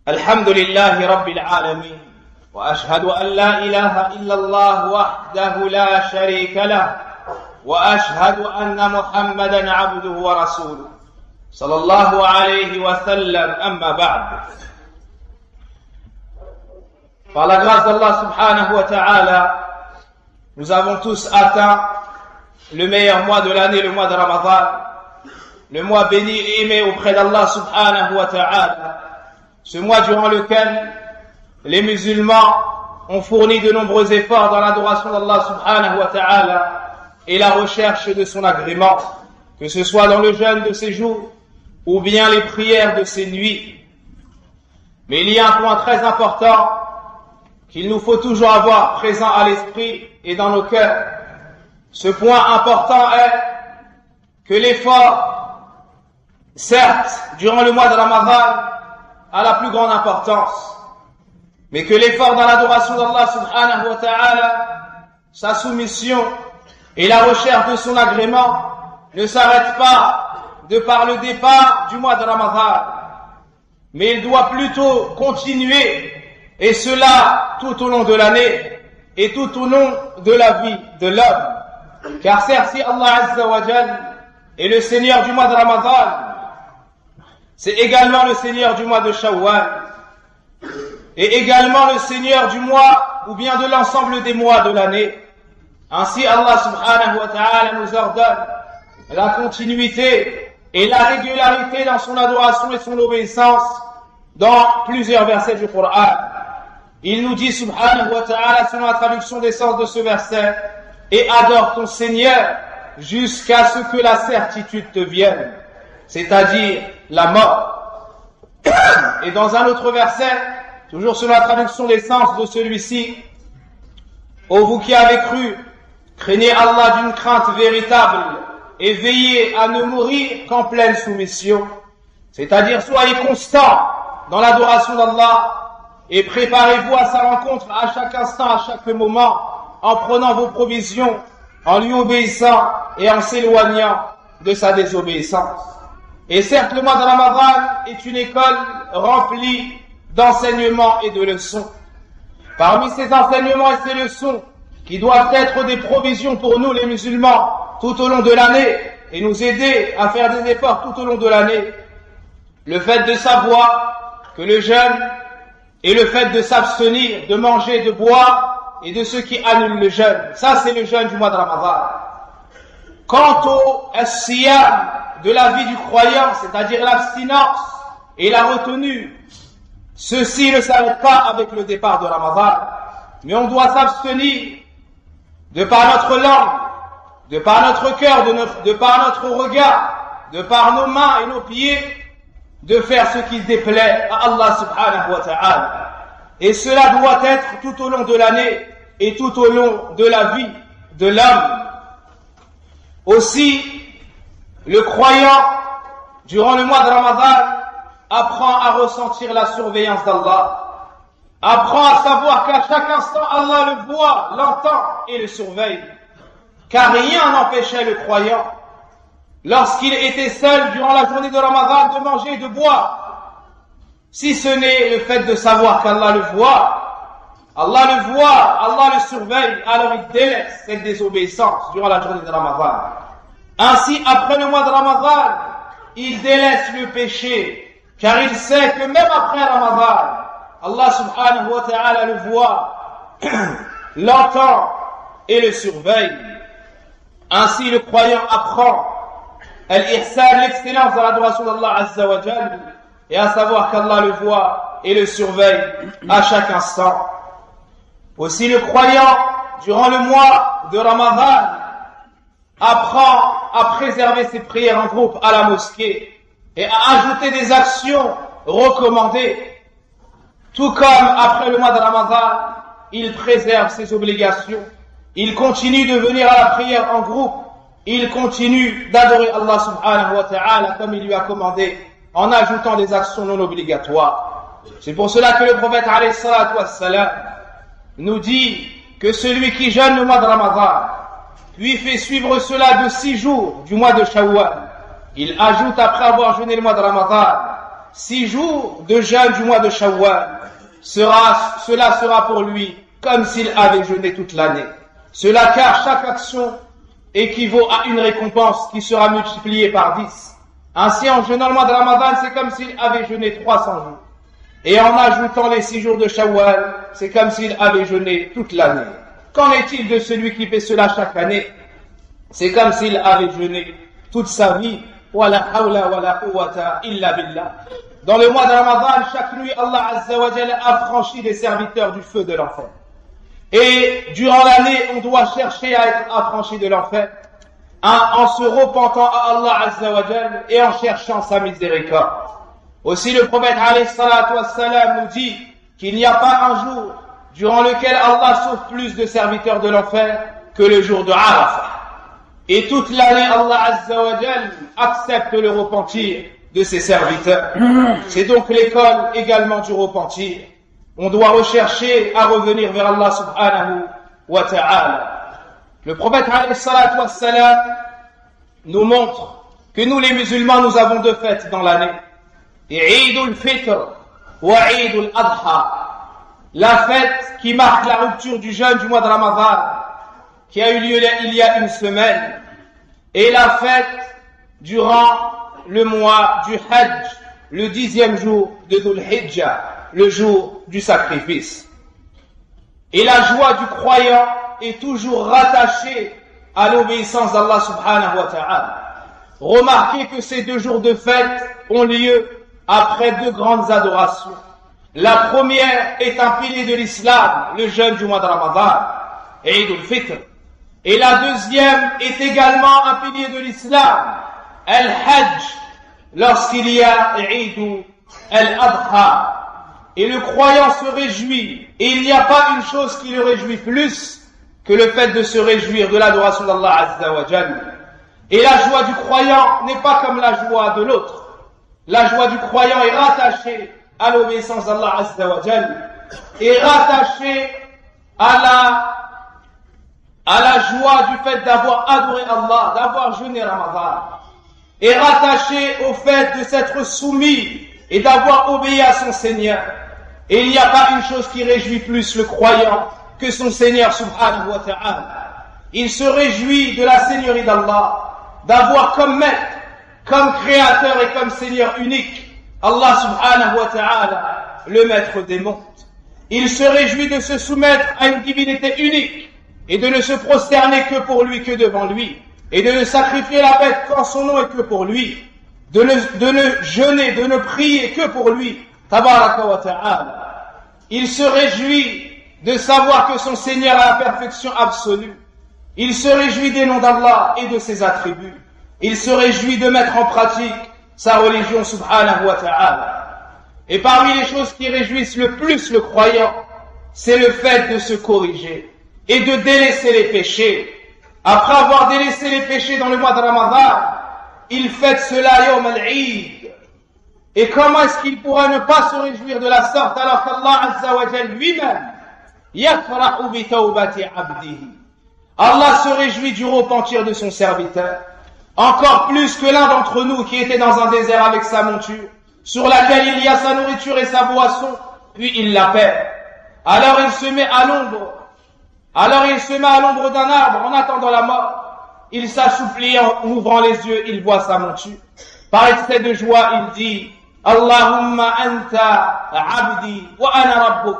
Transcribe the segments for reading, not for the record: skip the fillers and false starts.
الحمد لله رب العالمين وأشهد أن لا إله إلا الله وحده لا شريك له وأشهد أن محمدا عبده ورسوله صلى الله عليه وسلم أما بعد. Par la grâce d'Allah subhanahu wa ta'ala, nous avons tous atteint le meilleur mois de l'année, le mois de Ramadan, le mois béni et aimé auprès d'Allah subhanahu wa ta'ala, ce mois durant lequel les musulmans ont fourni de nombreux efforts dans l'adoration d'Allah subhanahu wa ta'ala et la recherche de son agrément, que ce soit dans le jeûne de ces jours ou bien les prières de ces nuits. Mais il y a un point très important qu'il nous faut toujours avoir présent à l'esprit et dans nos cœurs. Ce point important est que l'effort, certes, durant le mois de Ramadan, a la plus grande importance, mais que l'effort dans l'adoration d'Allah subhanahu wa ta'ala, sa soumission et la recherche de son agrément ne s'arrêtent pas de par le départ du mois de Ramadan, mais il doit plutôt continuer, et cela tout au long de l'année et tout au long de la vie de l'homme. Car certes, si Allah Azza wa Jal est le Seigneur du mois de Ramadan, c'est également le Seigneur du mois de Shawwal, et également le Seigneur du mois ou bien de l'ensemble des mois de l'année. Ainsi Allah subhanahu wa ta'ala nous ordonne la continuité et la régularité dans son adoration et son obéissance dans plusieurs versets du Coran. Il nous dit subhanahu wa ta'ala, selon la traduction des sens de ce verset, et adore ton Seigneur jusqu'à ce que la certitude te vienne, c'est-à-dire la mort. Et dans un autre verset, toujours selon la traduction des sens de celui-ci, ô vous qui avez cru, craignez Allah d'une crainte véritable et veillez à ne mourir qu'en pleine soumission, c'est-à-dire soyez constants dans l'adoration d'Allah et préparez-vous à sa rencontre à chaque instant, à chaque moment, en prenant vos provisions, en lui obéissant et en s'éloignant de sa désobéissance. Et certes, le mois de Ramadan est une école remplie d'enseignements et de leçons. Parmi ces enseignements et ces leçons, qui doivent être des provisions pour nous les musulmans tout au long de l'année et nous aider à faire des efforts tout au long de l'année, le fait de savoir que le jeûne et le fait de s'abstenir de manger, de boire et de ce qui annule le jeûne, ça c'est le jeûne du mois de Ramadan. Quant au siyam de la vie du croyant, c'est-à-dire l'abstinence et la retenue, ceci ne s'arrête pas avec le départ de Ramadan, mais on doit s'abstenir de par notre langue, de par notre cœur, de par notre regard, de par nos mains et nos pieds, de faire ce qui déplaît à Allah subhanahu wa ta'ala. Et cela doit être tout au long de l'année et tout au long de la vie de l'homme. Aussi, le croyant, durant le mois de Ramadan, apprend à ressentir la surveillance d'Allah, apprend à savoir qu'à chaque instant, Allah le voit, l'entend et le surveille. Car rien n'empêchait le croyant, lorsqu'il était seul durant la journée de Ramadan, de manger et de boire, si ce n'est le fait de savoir qu'Allah le voit, Allah le surveille, alors il délaisse cette désobéissance durant la journée de Ramadan. Ainsi, après le mois de Ramadan, il délaisse le péché, car il sait que même après Ramadan, Allah subhanahu wa ta'ala le voit, l'entend et le surveille. Ainsi, le croyant apprend al-ihsan, l'excellence de l'adoration d'Allah Azza wa Jal, et à savoir qu'Allah le voit et le surveille à chaque instant. Aussi, le croyant, durant le mois de Ramadan, apprend à préserver ses prières en groupe à la mosquée et à ajouter des actions recommandées. Tout comme après le mois de Ramadan, il préserve ses obligations. Il continue de venir à la prière en groupe. Il continue d'adorer Allah subhanahu wa ta'ala comme il lui a commandé, en ajoutant des actions non obligatoires. C'est pour cela que le prophète alayhi salatu wassalam nous dit que celui qui jeûne le mois de Ramadan, puis fait suivre cela de 6 jours du mois de Shawwal, il ajoute après avoir jeûné le mois de Ramadan 6 jours de jeûne du mois de Shawwal, cela sera pour lui comme s'il avait jeûné toute l'année. Cela car chaque action équivaut à une récompense qui sera multipliée par 10. Ainsi, en jeûnant le mois de Ramadan, c'est comme s'il avait jeûné 300 jours. Et en ajoutant les 6 jours de Shawwal, c'est comme s'il avait jeûné toute l'année. Qu'en est-il de celui qui fait cela chaque année? C'est comme s'il avait jeûné toute sa vie. Wala hawla wala quwwata illa billah. Dans le mois de Ramadan, chaque nuit, Allah Azza wa Jalla affranchit les serviteurs du feu de l'enfer. Et durant l'année, on doit chercher à être affranchi de l'enfer en se repentant à Allah Azza wa Jalla et en cherchant sa miséricorde. Aussi le prophète alayhi salatu wassalam nous dit qu'il n'y a pas un jour durant lequel Allah sauve plus de serviteurs de l'enfer que le jour de Arafah. Et toute l'année, Allah Azza wa Jalla accepte le repentir de ses serviteurs. C'est donc l'école également du repentir. On doit rechercher à revenir vers Allah subhanahu wa ta'ala. Le prophète alayhi salatu wassalam nous montre que nous les musulmans, nous avons 2 fêtes dans l'année. Eid al-Fitr wa Eid al-Adha. La fête qui marque la rupture du jeûne du mois de Ramadan, qui a eu lieu il y a une semaine, et la fête durant le mois du Hajj, le 10e jour de Dhul Hijjah, le jour du sacrifice. Et la joie du croyant est toujours rattachée à l'obéissance d'Allah subhanahu wa ta'ala. Remarquez que ces 2 jours de fête ont lieu après 2 grandes adorations. La première est un pilier de l'islam, le jeûne du mois de Ramadan, Eid al-Fitr. Et la deuxième est également un pilier de l'islam, Al-Hajj, lorsqu'il y a Eid al-Adha. Et le croyant se réjouit, et il n'y a pas une chose qui le réjouit plus que le fait de se réjouir de l'adoration d'Allah Azza wa Jalla. Et la joie du croyant n'est pas comme la joie de l'autre. La joie du croyant est rattachée à l'obéissance d'Allah Azza wa Jalla, est rattachée à la joie du fait d'avoir adoré Allah, d'avoir jeûné Ramadan, est rattachée au fait de s'être soumis et d'avoir obéi à son Seigneur. Et il n'y a pas une chose qui réjouit plus le croyant que son Seigneur subhanahu wa ta'ala. Il se réjouit de la Seigneurie d'Allah, d'avoir comme maître, comme créateur et comme Seigneur unique Allah subhanahu wa ta'ala, le maître des mondes. Il se réjouit de se soumettre à une divinité unique et de ne se prosterner que pour lui, que devant lui, et de ne sacrifier la bête qu'en son nom et que pour lui, de ne jeûner, de ne prier que pour lui, tabaraka wa ta'ala. Il se réjouit de savoir que son Seigneur a la perfection absolue. Il se réjouit des noms d'Allah et de ses attributs. Il se réjouit de mettre en pratique sa religion subhanahu wa ta'ala. Et parmi les choses qui réjouissent le plus le croyant, c'est le fait de se corriger et de délaisser les péchés. Après avoir délaissé les péchés dans le mois de Ramadan, il fête cela Yawm al-Eid. Et comment est-ce qu'il pourra ne pas se réjouir de la sorte alors qu'Allah Azza wa Jal lui-même yafrahu bi tawbati abdihi. Allah se réjouit du repentir de son serviteur, encore plus que l'un d'entre nous qui était dans un désert avec sa monture, sur laquelle il y a sa nourriture et sa boisson, puis il la perd. Alors il se met à l'ombre d'un arbre en attendant la mort. Il s'assouplit en ouvrant les yeux, il voit sa monture. Par excès de joie, il dit Allahumma anta abdi wa ana rabbuk.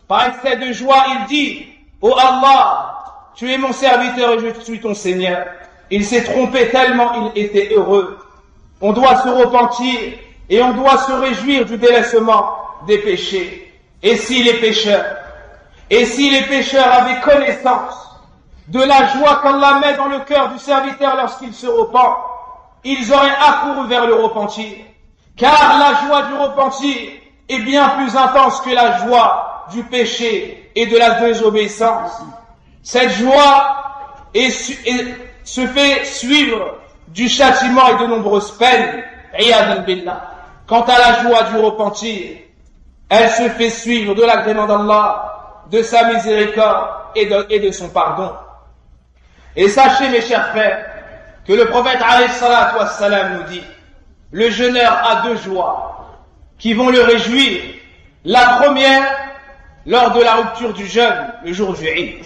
Par excès de joie, il dit oh Allah, tu es mon serviteur et je suis ton Seigneur. Il s'est trompé tellement il était heureux. On doit se repentir et on doit se réjouir du délaissement des péchés. Et si les pécheurs avaient connaissance de la joie qu'Allah met dans le cœur du serviteur lorsqu'il se repent, ils auraient accouru vers le repentir. Car la joie du repentir est bien plus intense que la joie du péché et de la désobéissance. Cette joie se fait suivre du châtiment et de nombreuses peines. Iyadan billah. Quant à la joie du repentir, elle se fait suivre de l'agrément d'Allah, de sa miséricorde et de son pardon. Et sachez mes chers frères, que le prophète alayhi salatu wassalam nous dit, le jeûneur a 2 joies. qui vont le réjouir. La première, lors de la rupture du jeûne, le jour du Eid.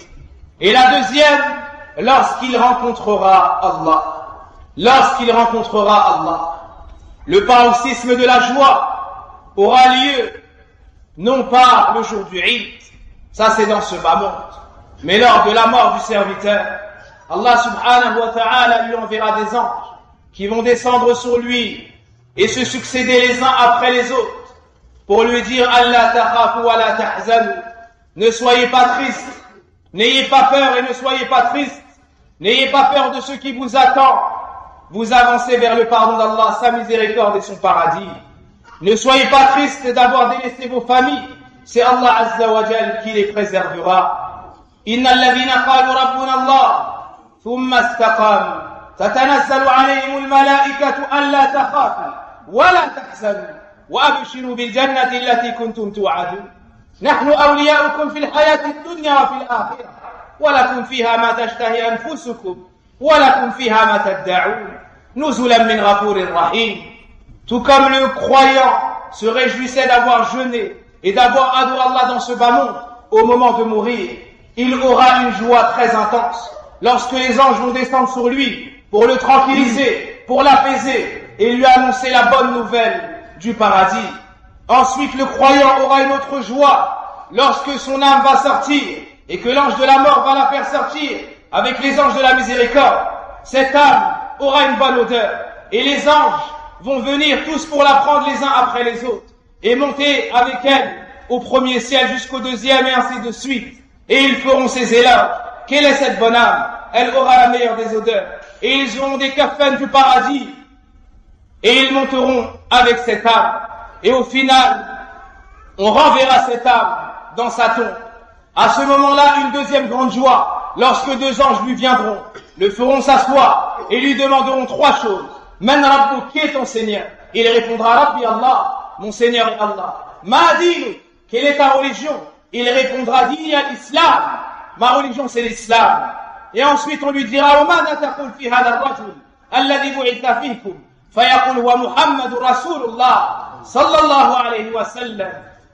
Et la deuxième, lorsqu'il rencontrera Allah. Lorsqu'il rencontrera Allah. Le paroxysme de la joie aura lieu, non pas le jour du Eid, ça c'est dans ce bas monde, mais lors de la mort du serviteur. Allah subhanahu wa ta'ala lui enverra des anges qui vont descendre sur lui et se succéder les uns après les autres pour lui dire Allah takhafu wa la tahzanu, ne soyez pas tristes, n'ayez pas peur et ne soyez pas tristes, n'ayez pas peur de ce qui vous attend, vous avancez vers le pardon d'Allah, sa miséricorde et son paradis. Ne soyez pas tristes d'avoir délaissé vos familles, c'est Allah Azza wa Jal qui les préservera. Inna alladhina qalu rabbuna Allah thumma istaqamu tatanazzalu alayhim al-malaikatu an la takhafu wa la tahzanu wa abshiru bil jannati allati kuntum tu'adun. Nahnu awliya'ukum fil hayati ad-dunya wa fil akhirah wa lakum fiha ma tashtahi anfusukum wa lakum fiha ma tad'un nuzulan min ghafurir rahim. Tout comme le croyant se réjouissait d'avoir jeûné et d'avoir adoré Allah dans ce bas monde, au moment de mourir, il aura une joie très intense lorsque les anges vont descendre sur lui pour le tranquilliser, pour l'apaiser et lui annoncer la bonne nouvelle du paradis. Ensuite, le croyant aura une autre joie lorsque son âme va sortir et que l'ange de la mort va la faire sortir avec les anges de la miséricorde. Cette âme aura une bonne odeur et les anges vont venir tous pour la prendre les uns après les autres et monter avec elle au premier ciel jusqu'au deuxième et ainsi de suite. Et ils feront ces éloges. Quelle est cette bonne âme? Elle aura la meilleure des odeurs. Et ils auront des kafans du paradis. Et ils monteront avec cette âme. Et au final, on renverra cette âme dans sa tombe. À ce moment-là, une deuxième grande joie, lorsque deux anges lui viendront, le feront s'asseoir et lui demanderont trois choses. Man Rabbuk, qui est ton Seigneur? Il répondra Rabbi Allah, mon Seigneur est Allah. Ma dinu, quelle est ta religion? Il répondra Dini al-Islam, ma religion c'est l'Islam. Et ensuite on lui dira وماذا تقول في هذا الرجل الذي بعث فيكم فيقول هو محمد رسول الله صلى الله عليه وسلم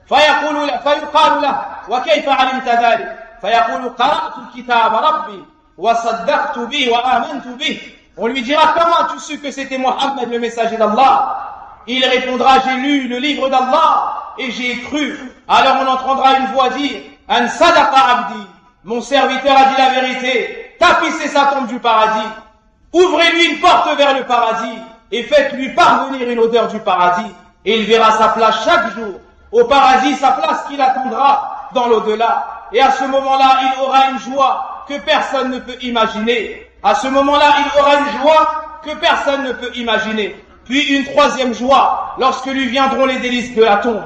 فيقال له وكيف علمت ذلك فيقول قرأت الكتاب ربي وصدقت به وآمنت به. On lui dira comment tu sais que c'était Mohammed le messager d'Allah? Il répondra j'ai lu le livre d'Allah et j'ai cru. Alors on entendra une voix dire An sadaqa abdi, mon serviteur a dit la vérité, tapissez sa tombe du paradis, ouvrez-lui une porte vers le paradis et faites-lui parvenir une odeur du paradis et il verra sa place chaque jour au paradis, sa place qu'il attendra dans l'au-delà. Et à ce moment-là il aura une joie que personne ne peut imaginer. À ce moment-là, il aura une joie que personne ne peut imaginer. Puis une troisième joie, lorsque lui viendront les délices de la tombe.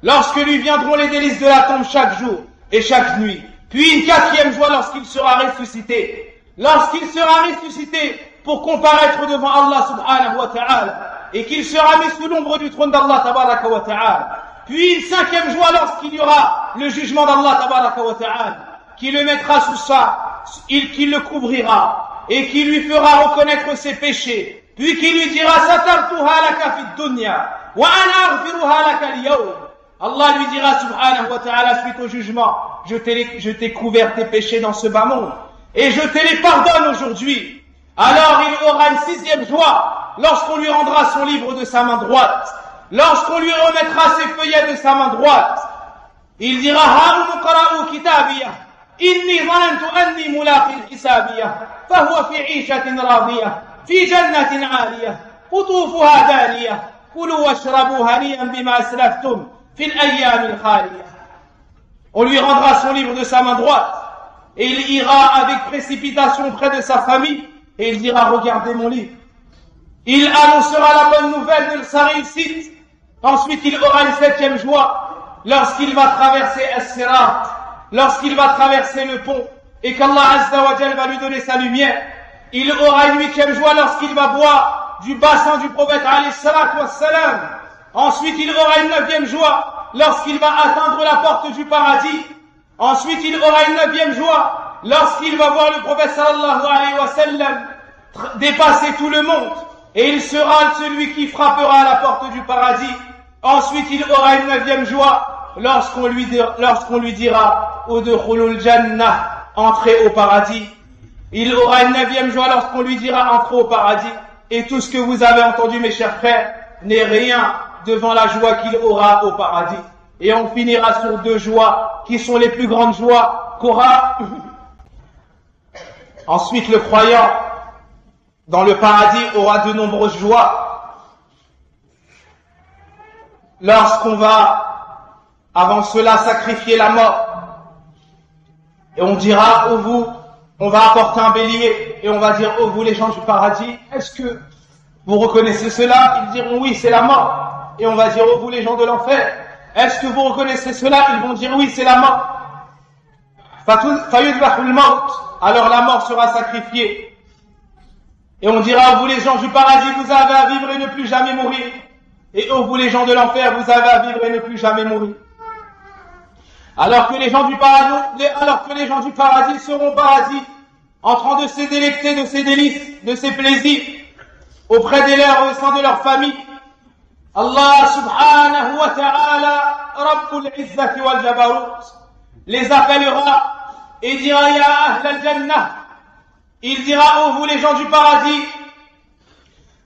Lorsque lui viendront les délices de la tombe chaque jour et chaque nuit. Puis une quatrième joie lorsqu'il sera ressuscité. Lorsqu'il sera ressuscité pour comparaître devant Allah subhanahu wa ta'ala et qu'il sera mis sous l'ombre du trône d'Allah tabaraka wa ta'ala. Puis une cinquième joie lorsqu'il y aura le jugement d'Allah tabaraka wa ta'ala qui le mettra sous ça, qui le couvrira et qui lui fera reconnaître ses péchés, puis qui lui dira Satartuha laka fid dunya wa ana aghfiruha laka al-yawm. Allah lui dira subhanahu wa ta'ala suite au jugement, je t'ai couvert tes péchés dans ce bas monde et je te les pardonne aujourd'hui. Alors il aura une sixième joie lorsqu'on lui rendra son livre de sa main droite, lorsqu'on lui remettra ses feuillets de sa main droite. Il dira Harum qara'u kitabiyah إني ظننت أني ملاق حسابية فهو في عيشة راضية في جنة عالية قطوفها دانية كلوا واشربوا هنيئا بما أسلفتم في الأيام الخالية. On lui rendra son livre de sa main droite et il ira avec précipitation près de sa famille et il dira regardez mon livre. Il annoncera la bonne nouvelle de sa réussite. Ensuite il aura une septième joie lorsqu'il va traverser As-Sirat, lorsqu'il va traverser le pont et qu'Allah Azza wa Jal va lui donner sa lumière. Il aura une huitième joie lorsqu'il va boire du bassin du prophète alayhi salatu wassalam. Ensuite il aura une neuvième joie lorsqu'il va atteindre la porte du paradis. Ensuite il aura une neuvième joie lorsqu'il va voir le prophète sallallahu alayhi wa sallam dépasser tout le monde et il sera celui qui frappera à la porte du paradis. Ensuite, il aura une 9e joie lorsqu'on lui dira Udkhulul Jannah, entrez au paradis. Il aura une 9e joie lorsqu'on lui dira entrez au paradis. Et tout ce que vous avez entendu, mes chers frères, n'est rien devant la joie qu'il aura au paradis. Et on finira sur 2 joies qui sont les plus grandes joies qu'aura. Ensuite, le croyant dans le paradis aura de nombreuses joies. Lorsqu'on va, avant cela, sacrifier la mort, et on dira, oh vous, on va apporter un bélier, et on va dire, oh vous les gens du paradis, est-ce que vous reconnaissez cela? Ils diront, oui, c'est la mort. Et on va dire, oh vous les gens de l'enfer, est-ce que vous reconnaissez cela? Ils vont dire, oui, c'est la mort. Alors la mort sera sacrifiée. Et on dira, oh vous les gens du paradis, vous avez à vivre et ne plus jamais mourir. Et oh vous les gens de l'enfer, vous avez à vivre et ne plus jamais mourir. Alors que les gens du paradis seront au paradis, en train de se délecter de ces délices, de ces plaisirs, auprès des leurs, au sein de leur famille. Allah subhanahu wa ta'ala, Rabbul Izzati wal Jabarut, les appellera et dira Ya Ahl al-Jannah. Il dira, oh vous les gens du paradis,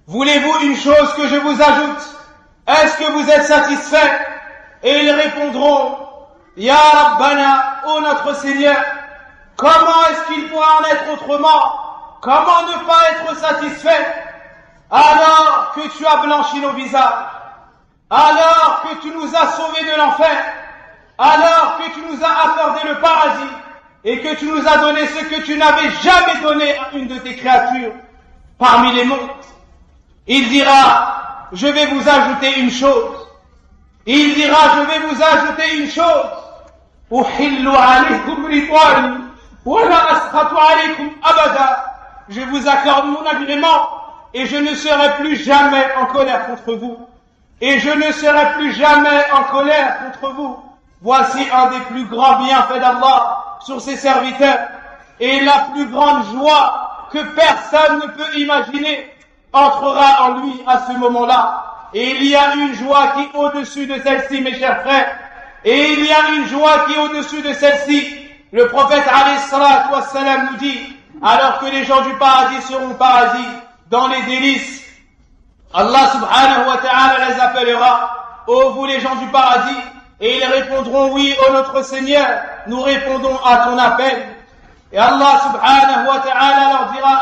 voulez-vous une chose que je vous ajoute? Est-ce que vous êtes satisfaits? Et ils répondront, Ya Rabbana, ô notre Seigneur, comment est-ce qu'il pourra en être autrement? Comment ne pas être satisfait alors que tu as blanchi nos visages, alors que tu nous as sauvés de l'enfer, alors que tu nous as accordé le paradis et que tu nous as donné ce que tu n'avais jamais donné à une de tes créatures parmi les mondes? Il dira, je vais vous ajouter une chose. Il dira, je vais vous ajouter une chose. Uhillu alaykum ridwani wa la askhatu alaykum abada. Je vous accorde mon agrément et je ne serai plus jamais en colère contre vous. Et je ne serai plus jamais en colère contre vous. Voici un des plus grands bienfaits d'Allah sur ses serviteurs. Et la plus grande joie que personne ne peut imaginer entrera en lui à ce moment-là. Et il y a une joie qui est au-dessus de celle-ci, mes chers frères. Et il y a une joie qui est au-dessus de celle-ci. Le prophète alayhi salatu wassalam nous dit, alors que les gens du paradis seront au paradis, dans les délices, Allah subhanahu wa ta'ala les appellera, ô vous les gens du paradis, et ils répondront, oui, ô notre Seigneur, nous répondons à ton appel. Et Allah subhanahu wa ta'ala leur dira,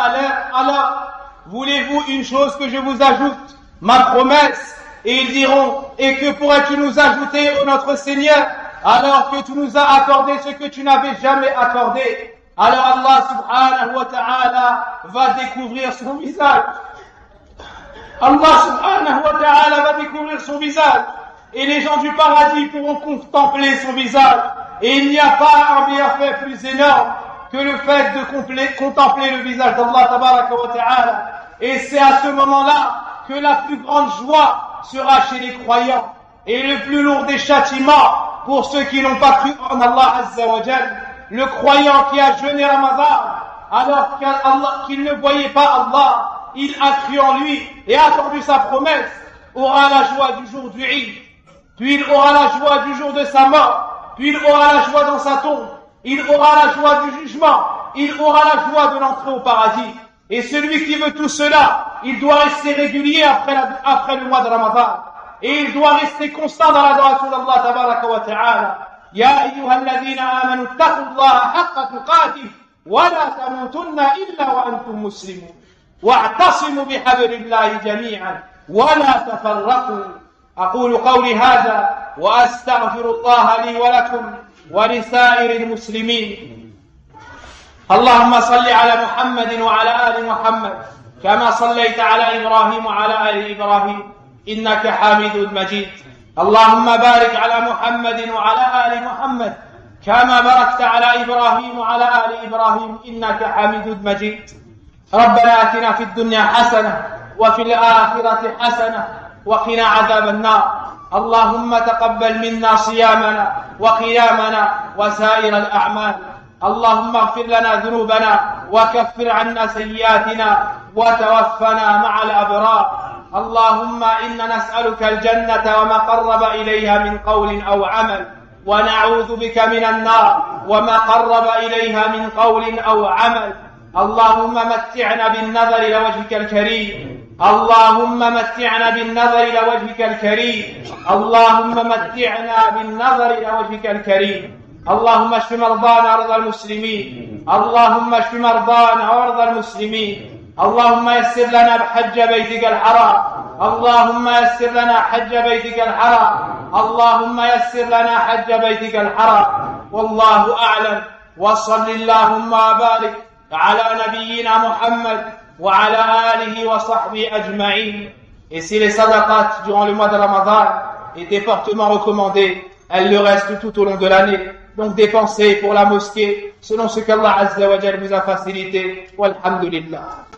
alors, voulez-vous une chose que je vous ajoute? Ma promesse. Et ils diront, et que pourrais-tu nous ajouter, ô notre Seigneur, alors que tu nous as accordé ce que tu n'avais jamais accordé? Alors Allah subhanahu wa ta'ala va découvrir son visage. Allah subhanahu wa ta'ala va découvrir son visage. Et les gens du paradis pourront contempler son visage. Et il n'y a pas un bienfait plus énorme que le fait de contempler le visage d'Allah tabaraka wa ta'ala. Et c'est à ce moment-là que la plus grande joie sera chez les croyants. Et le plus lourd des châtiments pour ceux qui n'ont pas cru en Allah azza wa jal. Le croyant qui a jeûné Ramadan, alors qu'il ne voyait pas Allah, il a cru en lui et a attendu sa promesse, aura la joie du jour du Eid, puis il aura la joie du jour de sa mort, puis il aura la joie dans sa tombe, il aura la joie du jugement, il aura la joie de l'entrée au paradis. Et celui qui veut tout cela, il doit rester régulier après le mois de Ramadan. Et il doit rester constant dans l'adoration d'Allah tabaraka wa ta'ala. يا أيها الذين آمنوا اتقوا الله حق تقاته ولا تموتن إلا وأنتم مسلمون واعتصموا بحبل الله جميعا ولا تفرقوا. أقول قولي هذا وأستغفر الله لي ولكم ولسائر المسلمين. اللهم صل على محمد وعلى آل محمد كما صليت على إبراهيم وعلى آل إبراهيم إنك حميد مجيد. اللهم بارك على محمد وعلى آل محمد كما باركت على إبراهيم وعلى آل إبراهيم إنك حميد مجيد. ربنا آتنا في الدنيا حسنة وفي الآخرة حسنة وقنا عذاب النار. اللهم تقبل منا صيامنا وقيامنا وسائر الأعمال. اللهم اغفر لنا ذنوبنا وكفر عنا سيئاتنا وتوفنا مع الأبرار. اللهم إنا نسألك الجنة وما قرب إليها من قول أو عمل، ونعوذ بك من النار وما قرب إليها من قول أو عمل. اللهم متعنا بالنظر إلى وجهك الكريم، اللهم متعنا بالنظر إلى وجهك الكريم، اللهم متعنا بالنظر إلى وجهك الكريم. اللهم اشف مرضانا وارض المسلمين، اللهم اشف مرضانا وارض المسلمين. اللهم يسر لنا حج بيتك الحرام، اللهم يسر لنا حج بيتك الحرام، اللهم يسر لنا حج بيتك الحرام. والله أعلم، وصل اللهم وبارك على نبينا محمد وعلى آله وصحبه أجمعين. Et si les sadaqat durant le mois de Ramadan étaient fortement recommandées, elles le restent tout au long de l'année. Donc dépensez pour la mosquée selon ce qu'Allah Azza wa Jal vous a facilité. Walhamdulillah.